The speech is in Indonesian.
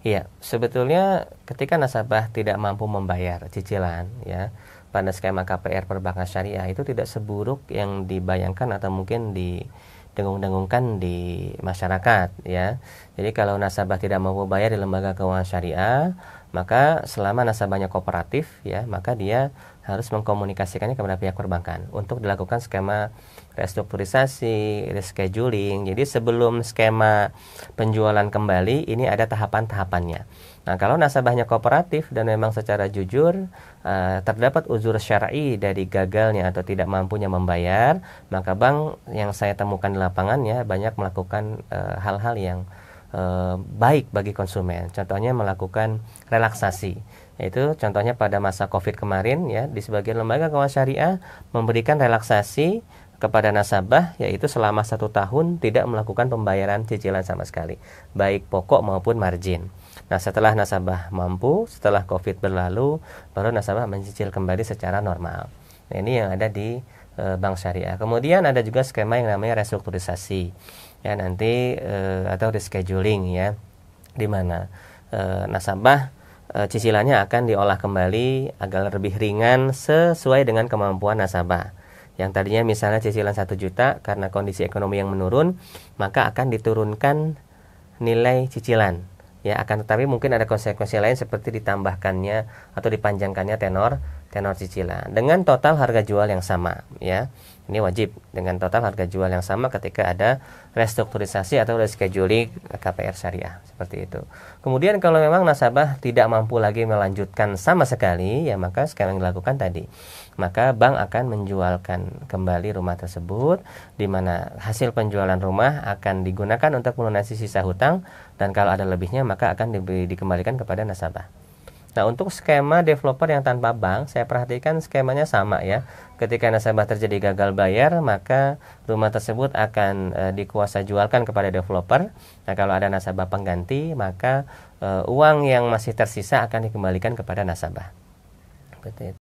Iya, sebetulnya ketika nasabah tidak mampu membayar cicilan ya pada skema KPR perbankan syariah itu tidak seburuk yang dibayangkan atau mungkin didengung-dengungkan di masyarakat ya. Jadi kalau nasabah tidak mampu bayar di lembaga keuangan syariah, maka selama nasabahnya kooperatif ya, maka dia harus mengkomunikasikannya kepada pihak perbankan untuk dilakukan skema restrukturisasi, rescheduling. Jadi sebelum skema penjualan kembali ini ada tahapan-tahapannya. Nah, kalau nasabahnya kooperatif dan memang secara jujur terdapat uzur syar'i dari gagalnya atau tidak mampunya membayar, maka bank yang saya temukan di lapangan ya banyak melakukan hal-hal yang baik bagi konsumen. Contohnya melakukan relaksasi. Yaitu contohnya pada masa Covid kemarin ya, di sebagian lembaga keuangan syariah memberikan relaksasi kepada nasabah, yaitu selama 1 tahun tidak melakukan pembayaran cicilan sama sekali, baik pokok maupun margin. Nah, setelah nasabah mampu, setelah Covid berlalu, baru nasabah mencicil kembali secara normal. Nah, ini yang ada di bank syariah. Kemudian ada juga skema yang namanya restrukturisasi ya nanti atau rescheduling ya, di mana nasabah cicilannya akan diolah kembali agar lebih ringan sesuai dengan kemampuan nasabah. Yang tadinya misalnya cicilan 1 juta, karena kondisi ekonomi yang menurun, maka akan diturunkan nilai cicilan. Ya, akan tetapi mungkin ada konsekuensi lain seperti ditambahkannya atau dipanjangkannya tenor cicilan dengan total harga jual yang sama ya. Ini wajib dengan total harga jual yang sama ketika ada restrukturisasi atau rescheduling KPR syariah seperti itu. Kemudian kalau memang nasabah tidak mampu lagi melanjutkan sama sekali ya, maka skema yang dilakukan tadi, maka bank akan menjualkan kembali rumah tersebut, di mana hasil penjualan rumah akan digunakan untuk melunasi sisa hutang, dan kalau ada lebihnya maka akan dikembalikan kepada nasabah. Nah, untuk skema developer yang tanpa bank, saya perhatikan skemanya sama ya. Ketika nasabah terjadi gagal bayar, maka rumah tersebut akan dikuasa jualkan kepada developer. Nah, kalau ada nasabah pengganti, maka uang yang masih tersisa akan dikembalikan kepada nasabah. Seperti itu.